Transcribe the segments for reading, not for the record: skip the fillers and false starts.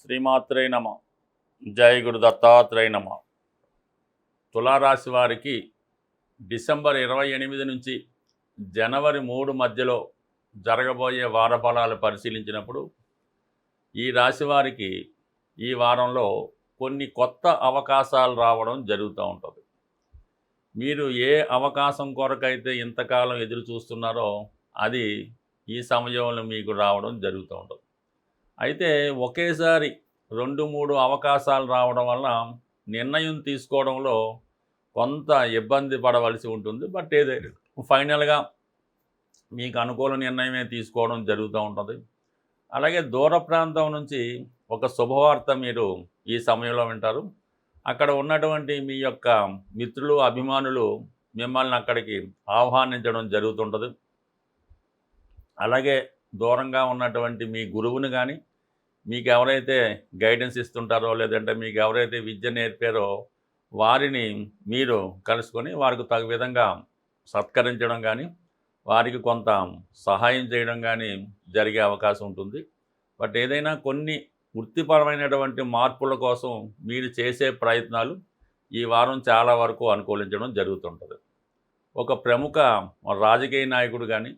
శ్రీమాత్రే నమ. జై గురు దత్తాత్రేయ నమ. తులారాశి వారికి డిసెంబర్ 28 నుంచి జనవరి 3 మధ్యలో జరగబోయే వార ఫలాలు పరిశీలించినప్పుడు ఈ రాశి వారికి ఈ వారంలో కొన్ని కొత్త అవకాశాలు రావడం జరుగుతూ ఉంటుంది. మీరు ఏ అవకాశం కొరకైతే ఇంతకాలం ఎదురు చూస్తున్నారో అది ఈ సమయంలో మీకు రావడం జరుగుతూ ఉంటుంది. అయితే ఒకేసారి 2-3 అవకాశాలు రావడం వల్ల నిర్ణయం తీసుకోవడంలో కొంత ఇబ్బంది పడవలసి ఉంటుంది. బట్ ఏదైనా ఫైనల్గా మీకు అనుకూల నిర్ణయమే తీసుకోవడం జరుగుతూ ఉంటుంది. అలాగే దూర ప్రాంతం నుంచి ఒక శుభవార్త మీరు ఈ సమయంలో వింటారు. అక్కడ ఉన్నటువంటి మీ యొక్క మిత్రులు, అభిమానులు మిమ్మల్ని అక్కడికి ఆహ్వానించడం జరుగుతుంటుంది. అలాగే దూరంగా ఉన్నటువంటి మీ గురువుని కానీ, మీకు ఎవరైతే గైడెన్స్ ఇస్తుంటారో లేదంటే మీకు ఎవరైతే విద్య నేర్పారో వారిని మీరు కలుసుకొని వారికి తగు విధంగా సత్కరించడం కానీ, వారికి కొంత సహాయం చేయడం కానీ జరిగే అవకాశం ఉంటుంది. బట్ ఏదైనా కొన్ని వృత్తిపరమైనటువంటి మార్పుల కోసం మీరు చేసే ప్రయత్నాలు ఈ వారం చాలా వరకు అనుకూలించడం జరుగుతుంటుంది. ఒక ప్రముఖ రాజకీయ నాయకుడు కానీ,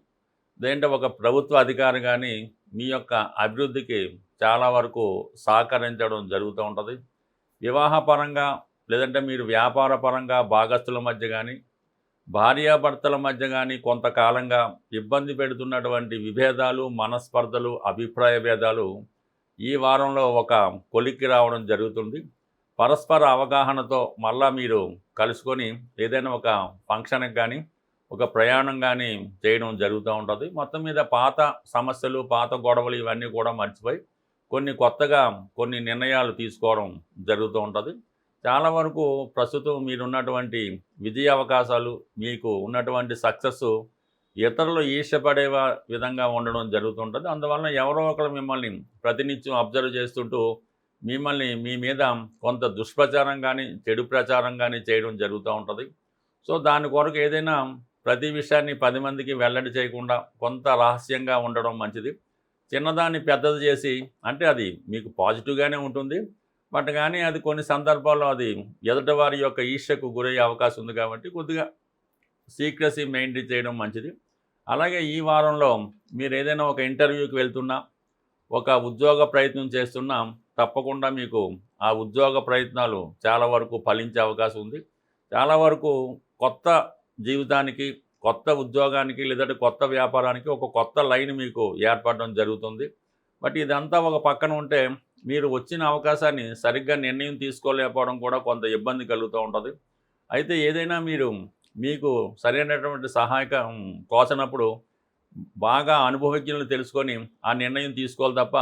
లేదంటే ఒక ప్రభుత్వ అధికారి కానీ మీ యొక్క అభివృద్ధికి చాలా వరకు సహకరించడం జరుగుతూ ఉంటుంది. వివాహపరంగా లేదంటే మీరు వ్యాపార పరంగా భాగస్తుల మధ్య కానీ, భార్యాభర్తల మధ్య కానీ కొంతకాలంగా ఇబ్బంది పెడుతున్నటువంటి విభేదాలు, మనస్పర్ధలు, అభిప్రాయ భేదాలు ఈ వారంలో ఒక కొలిక్కి రావడం జరుగుతుంది. పరస్పర అవగాహనతో మళ్ళా మీరు కలుసుకొని ఏదైనా ఒక ఫంక్షన్కి కానీ, ఒక ప్రయాణం కానీ చేయడం జరుగుతూ ఉంటుంది. మొత్తం మీద పాత సమస్యలు, పాత గొడవలు ఇవన్నీ కూడా మర్చిపోయి కొన్ని కొత్తగా కొన్ని నిర్ణయాలు తీసుకోవడం జరుగుతూ ఉంటుంది. చాలా వరకు ప్రస్తుతం మీరున్నటువంటి విజయ అవకాశాలు, మీకు ఉన్నటువంటి సక్సెస్ ఇతరులు ఈర్ష్యపడే విధంగా ఉండడం జరుగుతుంటుంది. అందువలన ఎవరో ఒకరు మిమ్మల్ని ప్రతినిత్యం అబ్జర్వ్ చేస్తుంటూ మిమ్మల్ని మీ మీద కొంత దుష్ప్రచారం కానీ, చెడు ప్రచారం కానీ చేయడం జరుగుతూ ఉంటుంది. సో దాని కొరకు ఏదైనా ప్రతి విషయాన్ని 10 మందికి వెల్లడి చేయకుండా కొంత రహస్యంగా ఉండడం మంచిది. చిన్నదాన్ని పెద్దది చేసి అంటే అది మీకు పాజిటివ్గానే ఉంటుంది. బట్ కానీ అది కొన్ని సందర్భాల్లో అది ఎదుటివారి యొక్క ఈర్ష్యకు గురయ్యే అవకాశం ఉంది కాబట్టి కొద్దిగా సీక్రసీ మెయింటైన్ చేయడం మంచిది. అలాగే ఈ వారంలో మీరు ఏదైనా ఒక ఇంటర్వ్యూకి వెళ్తున్నా, ఒక ఉద్యోగ ప్రయత్నం చేస్తున్నా తప్పకుండా మీకు ఆ ఉద్యోగ ప్రయత్నాలు చాలా వరకు ఫలించే అవకాశం ఉంది. చాలా వరకు కొత్త జీవితానికి, కొత్త ఉద్యోగానికి లేదంటే కొత్త వ్యాపారానికి ఒక కొత్త లైన్ మీకు ఏర్పడడం జరుగుతుంది. బట్ ఇదంతా ఒక పక్కన ఉంటే మీరు వచ్చిన అవకాశాన్ని సరిగ్గా నిర్ణయం తీసుకోలేకపోవడం కూడా కొంత ఇబ్బంది కలుగుతూ ఉంటుంది. అయితే ఏదైనా మీరు మీకు సరైనటువంటి సహాయకం తోచనప్పుడు బాగా అనుభవజ్ఞులను తెలుసుకొని ఆ నిర్ణయం తీసుకోవాలి తప్ప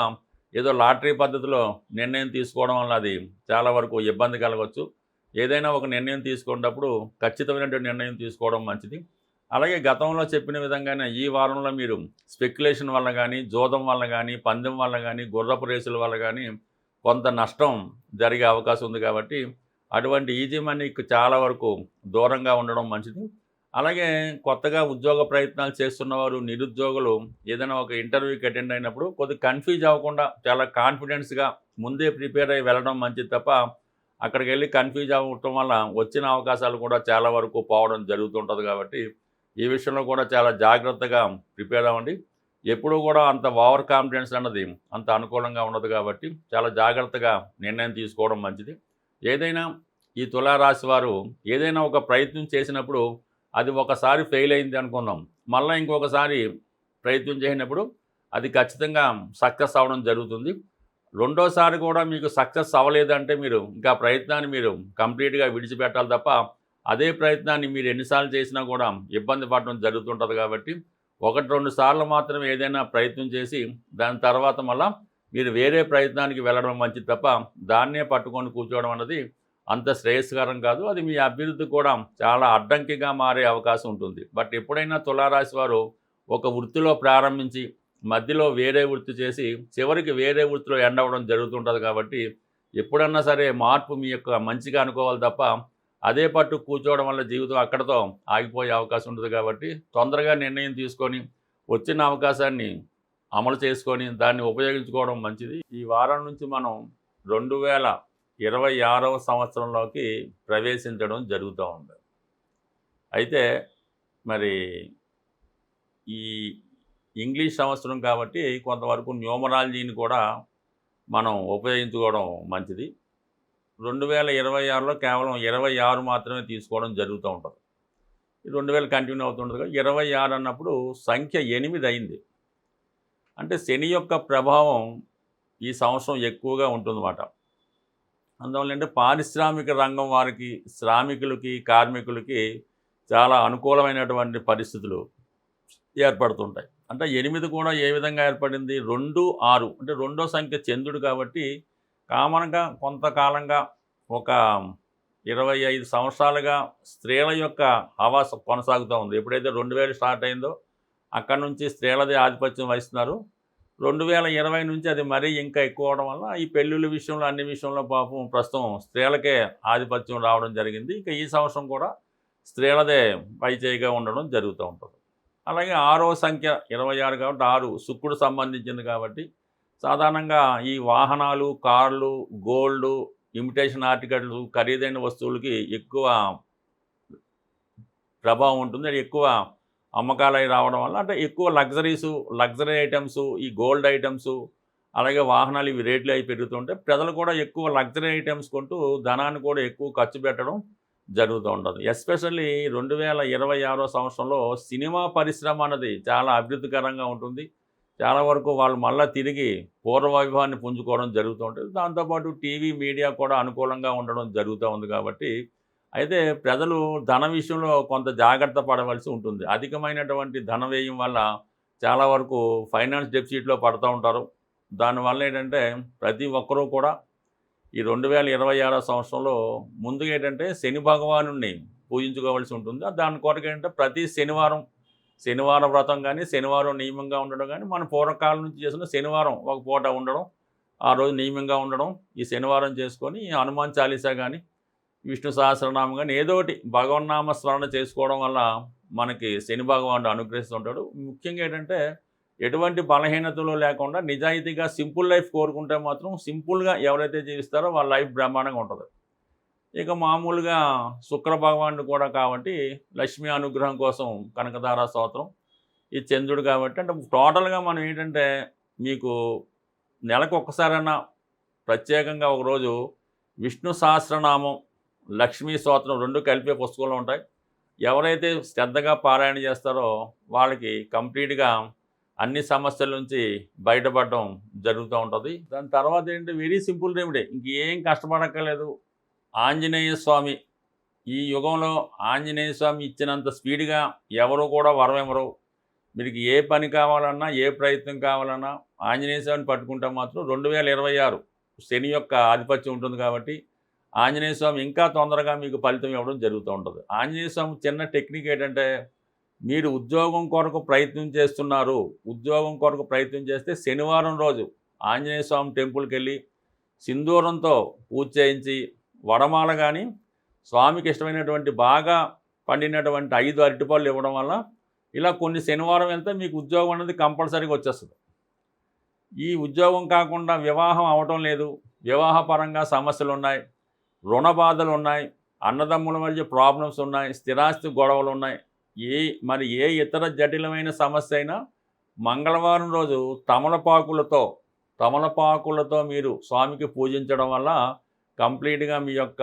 ఏదో లాటరీ పద్ధతిలో నిర్ణయం తీసుకోవడం వల్ల అది చాలా వరకు ఇబ్బంది కలగవచ్చు. ఏదైనా ఒక నిర్ణయం తీసుకున్నప్పుడు ఖచ్చితమైనటువంటి నిర్ణయం తీసుకోవడం మంచిది. అలాగే గతంలో చెప్పిన విధంగానే ఈ వారంలో మీరు స్పెక్యులేషన్ వల్ల కానీ, జోదం వల్ల కానీ, పందెం వల్ల కానీ, గుర్రపు రేసుల వల్ల కానీ కొంత నష్టం జరిగే అవకాశం ఉంది కాబట్టి అటువంటి ఈజీ మనీకి చాలా వరకు దూరంగా ఉండడం మంచిది. అలాగే కొత్తగా ఉద్యోగ ప్రయత్నాలు చేస్తున్నవారు, నిరుద్యోగులు ఏదైనా ఒక ఇంటర్వ్యూకి అటెండ్ అయినప్పుడు కొద్దిగా కన్ఫ్యూజ్ అవ్వకుండా చాలా కాన్ఫిడెన్స్గా ముందే ప్రిపేర్ అయ్యి వెళ్ళడం మంచిది తప్ప అక్కడికి వెళ్ళి కన్ఫ్యూజ్ అవ్వటం వల్ల వచ్చిన అవకాశాలు కూడా చాలా వరకు పోవడం జరుగుతుంటుంది. కాబట్టి ఈ విషయంలో కూడా చాలా జాగ్రత్తగా ప్రిపేర్ అవ్వండి. ఎప్పుడూ కూడా అంత ఓవర్ కాన్ఫిడెన్స్ అన్నది అంత అనుకూలంగా ఉండదు కాబట్టి చాలా జాగ్రత్తగా నిర్ణయం తీసుకోవడం మంచిది. ఏదైనా ఈ తులారాశి వారు ఏదైనా ఒక ప్రయత్నం చేసినప్పుడు అది ఒకసారి ఫెయిల్ అయింది అనుకుందాం, మళ్ళీ ఇంకొకసారి ప్రయత్నం చేసినప్పుడు అది ఖచ్చితంగా సక్సెస్ అవ్వడం జరుగుతుంది. రెండోసారి కూడా మీకు సక్సెస్ అవ్వలేదంటే మీరు ఇంకా ప్రయత్నాన్ని మీరు కంప్లీట్గా విడిచిపెట్టాలి తప్ప అదే ప్రయత్నాన్ని మీరు ఎన్నిసార్లు చేసినా కూడా ఇబ్బంది పడడం జరుగుతుంటుంది. కాబట్టి 1-2 సార్లు మాత్రం ఏదైనా ప్రయత్నం చేసి దాని తర్వాత మళ్ళీ మీరు వేరే ప్రయత్నానికి వెళ్ళడం మంచిది తప్ప దాన్నే పట్టుకొని కూర్చోవడం అన్నది అంత శ్రేయస్కరం కాదు. అది మీ అభివృద్ధి కూడా చాలా అడ్డంకిగా మారే అవకాశం ఉంటుంది. బట్ ఎప్పుడైనా తులారాశి వారు ఒక వృత్తిలో ప్రారంభించి మధ్యలో వేరే వృత్తి చేసి చివరికి వేరే వృత్తిలో ఎండ్ అవ్వడం జరుగుతుంటుంది. కాబట్టి ఎప్పుడన్నా సరే మార్పు మీ యొక్క మంచిగా అనుకోవాలి తప్ప అదే పట్టు కూర్చోవడం వల్ల జీవితం అక్కడితో ఆగిపోయే అవకాశం ఉంటుంది. కాబట్టి తొందరగా నిర్ణయం తీసుకొని వచ్చిన అవకాశాన్ని అమలు చేసుకొని దాన్ని ఉపయోగించుకోవడం మంచిది. ఈ వారం నుంచి మనం 2026వ సంవత్సరంలోకి ప్రవేశించడం జరుగుతూ ఉంది. అయితే మరి ఈ ఇంగ్లీష్ సంవత్సరం కాబట్టి కొంతవరకు న్యూమరాలజీని కూడా మనం ఉపయోగించుకోవడం మంచిది. 2026లో కేవలం 26 మాత్రమే తీసుకోవడం జరుగుతూ ఉంటుంది. 2000 కంటిన్యూ అవుతుంటుంది కదా, 26 అన్నప్పుడు సంఖ్య 8 అయింది. అంటే శని యొక్క ప్రభావం ఈ సంవత్సరం ఎక్కువగా ఉంటుందన్నమాట. అందువల్ల అంటే పారిశ్రామిక రంగం వారికి, శ్రామికులకి, కార్మికులకి చాలా అనుకూలమైనటువంటి పరిస్థితులు ఏర్పడుతుంటాయి. అంటే 8 కూడా ఏ విధంగా ఏర్పడింది? 2, 6 అంటే రెండో సంఖ్య చంద్రుడు కాబట్టి కామన్గా కొంతకాలంగా ఒక 25 సంవత్సరాలుగా స్త్రీల యొక్క హవాస కొనసాగుతూ ఉంది. ఎప్పుడైతే 2000 స్టార్ట్ అయిందో అక్కడి నుంచి స్త్రీలదే ఆధిపత్యం వహిస్తున్నారు. 2020 నుంచి అది మరీ ఇంకా ఎక్కువ అవడం వల్ల ఈ పెళ్ళిళ్ళ విషయంలో అన్ని విషయంలో పాపం ప్రస్తుతం స్త్రీలకే ఆధిపత్యం రావడం జరిగింది. ఇంకా ఈ సంవత్సరం కూడా స్త్రీలదే పైచేయిగా ఉండడం జరుగుతూ ఉంటుంది. అలాగే 6వ సంఖ్య 26 కాబట్టి 6 శుక్రుడు సంబంధించింది కాబట్టి సాధారణంగా ఈ వాహనాలు, కార్లు, గోల్డ్, ఇమిటేషన్ ఆర్టికల్స్, ఖరీదైన వస్తువులకి ఎక్కువ ప్రభావం ఉంటుంది. అది ఎక్కువ అమ్మకాలై రావడం వల్ల అంటే ఎక్కువ లగ్జరీ ఐటమ్స్, ఈ గోల్డ్ ఐటమ్స్, అలాగే వాహనాలు ఇవి రేట్లు అవి పెరుగుతుంటే ప్రజలు కూడా ఎక్కువ లగ్జరీ ఐటమ్స్ కొంటూ ధనాన్ని కూడా ఎక్కువ ఖర్చు పెట్టడం జరుగుతూ ఉంటుంది. ఎస్పెషల్లీ 2026వ సంవత్సరంలో సినిమా పరిశ్రమ అన్నది చాలా అభివృద్ధికరంగా ఉంటుంది. చాలా వరకు వాళ్ళు మళ్ళీ తిరిగి పూర్వ వైభవాన్ని పుంజుకోవడం జరుగుతూ ఉంటుంది. దాంతోపాటు టీవీ, మీడియా కూడా అనుకూలంగా ఉండడం జరుగుతూ ఉంది కాబట్టి అయితే ప్రజలు ధన విషయంలో కొంత జాగ్రత్త పడవలసి ఉంటుంది. అధికమైనటువంటి ధన వ్యయం వల్ల చాలా వరకు ఫైనాన్స్ డెఫిసిట్లో పడుతూ ఉంటారు. దానివల్ల ఏంటంటే ప్రతి ఒక్కరూ కూడా ఈ 2026 సంవత్సరంలో ముందుగా ఏంటంటే శని భగవానుడిని పూజించుకోవాల్సి ఉంటుంది. దాని కొరకు ఏంటంటే ప్రతి శనివారం వ్రతం కానీ, శనివారం నియమంగా ఉండడం కానీ, మన పూర్వకాలం నుంచి చేసిన శనివారం ఒక పూట ఉండడం, ఆ రోజు నియమంగా ఉండడం, ఈ శనివారం చేసుకొని హనుమాన్ చాలీసా కానీ, విష్ణు సహస్రనామం కానీ ఏదో ఒకటి భగవన్నామ స్మరణ చేసుకోవడం వల్ల మనకి శని భగవానుడు అనుగ్రహిస్తుంటాడు. ముఖ్యంగా ఏంటంటే ఎటువంటి బలహీనతలు లేకుండా నిజాయితీగా సింపుల్ లైఫ్ కోరుకుంటే మాత్రం సింపుల్గా ఎవరైతే జీవిస్తారో వాళ్ళ లైఫ్ బ్రహ్మాండంగా ఉంటుంది. ఇక మామూలుగా శుక్ర భగవానుడు కూడా కాబట్టి లక్ష్మీ అనుగ్రహం కోసం కనకధారా స్తోత్రం, ఈ చంద్రుడు కాబట్టి అంటే టోటల్గా మనం ఏంటంటే మీకు నెలకు ఒక్కసారైనా ప్రత్యేకంగా ఒకరోజు విష్ణు సహస్రనామం, లక్ష్మీ స్తోత్రం 2 కలిపే పుస్తకంలో ఉంటాయి. ఎవరైతే శ్రద్ధగా పారాయణ చేస్తారో వాళ్ళకి కంప్లీట్గా అన్ని సమస్యల నుంచి బయటపడడం జరుగుతూ ఉంటుంది. దాని తర్వాత ఏంటి, వెరీ సింపుల్ రెమెడీ, ఇంకేం కష్టపడక్కర్లేదు. ఆంజనేయ స్వామి, ఈ యుగంలో ఆంజనేయ స్వామి ఇచ్చినంత స్పీడ్గా ఎవరు కూడా వరమివ్వరు. మీకు ఏ పని కావాలన్నా, ఏ ప్రయత్నం కావాలన్నా ఆంజనేయ స్వామిని పట్టుకుంటే మాత్రం 2026 శని యొక్క ఆధిపత్యం ఉంటుంది కాబట్టి ఆంజనేయ స్వామి ఇంకా తొందరగా మీకు ఫలితం ఇవ్వడం జరుగుతూ ఉంటుంది. ఆంజనేయ స్వామి చిన్న టెక్నిక్ ఏంటంటే, మీరు ఉద్యోగం కొరకు ప్రయత్నం చేస్తున్నారు, ఉద్యోగం కొరకు ప్రయత్నం చేస్తే శనివారం రోజు ఆంజనేయ స్వామి టెంపుల్కి వెళ్ళి సింధూరంతో పూజ చేయించి వడమాల కానీ, స్వామికి ఇష్టమైనటువంటి బాగా పండినటువంటి 5 అరటిపళ్ళు ఇవ్వడం వల్ల ఇలా కొన్ని శనివారం వెళ్తే మీకు ఉద్యోగం అనేది కంపల్సరీగా వచ్చేస్తుంది. ఈ ఉద్యోగం కాకుండా వివాహం అవటం లేదు, వివాహపరంగా సమస్యలు ఉన్నాయి, రుణ బాధలు ఉన్నాయి, అన్నదమ్ముల మధ్య ప్రాబ్లమ్స్ ఉన్నాయి, స్థిరాస్తి గొడవలు ఉన్నాయి, ఏ ఇతర జటిలమైన సమస్య అయినా మంగళవారం రోజు తమలపాకులతో మీరు స్వామికి పూజించడం వల్ల కంప్లీట్గా మీ యొక్క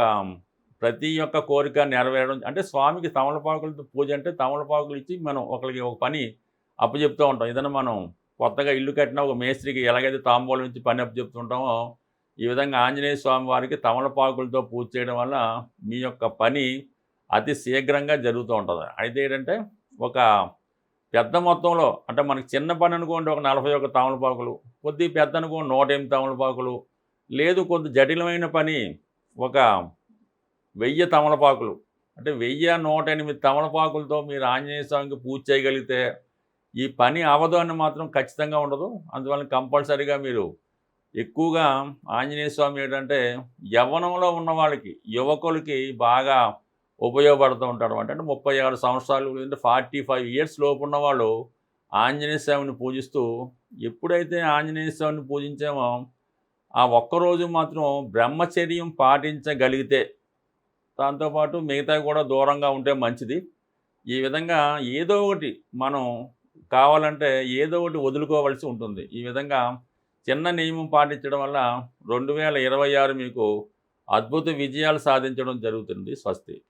ప్రతి ఒక్క కోరిక నెరవేరడం. అంటే స్వామికి తమలపాకులతో పూజ అంటే తమలపాకులు ఇచ్చి మనం ఒకరికి ఒక పని అప్పచెప్తూ ఉంటాం. ఏదైనా మనం కొత్తగా ఇల్లు కట్టినా ఒక మేస్త్రికి ఎలాగైతే తాంబూలం నుంచి పని అప్పచెప్తుంటామో ఈ విధంగా ఆంజనేయ స్వామి వారికి తమలపాకులతో పూజ చేయడం వల్ల మీ యొక్క పని అతి శీఘ్రంగా జరుగుతూ ఉంటుంది. అయితే ఏంటంటే ఒక పెద్ద మొత్తంలో అంటే మనకి చిన్న పని అనుకోండి ఒక 41 తమలపాకులు, కొద్ది పెద్ద అనుకోండి 108 తమలపాకులు, లేదు కొద్ది జటిలమైన పని ఒక 1000 తమలపాకులు, అంటే 1108 తమలపాకులతో మీరు ఆంజనేయ స్వామికి పూజ చేయగలిగితే ఈ పని అవదు అని మాత్రం ఖచ్చితంగా ఉండదు. అందువల్ల కంపల్సరీగా మీరు ఎక్కువగా ఆంజనేయ స్వామి ఏంటంటే యవ్వనంలో ఉన్న వాళ్ళకి, యువకులకి బాగా ఉపయోగపడుతూ ఉంటాడు. అంటే 36 సంవత్సరాలు, లేదంటే 45 ఇయర్స్ లోపు ఉన్నవాళ్ళు ఆంజనేయ స్వామిని పూజిస్తూ ఎప్పుడైతే ఆంజనేయ స్వామిని పూజించామో ఆ ఒక్కరోజు మాత్రం బ్రహ్మచర్యం పాటించగలిగితే దాంతోపాటు మిగతా కూడా దూరంగా ఉంటే మంచిది. ఈ విధంగా ఏదో ఒకటి మనం కావాలంటే ఏదో ఒకటి వదులుకోవాల్సి ఉంటుంది. ఈ విధంగా చిన్న నియమం పాటించడం వల్ల 2026 మీకు అద్భుత విజయాలు సాధించడం జరుగుతుంది. స్వస్తి.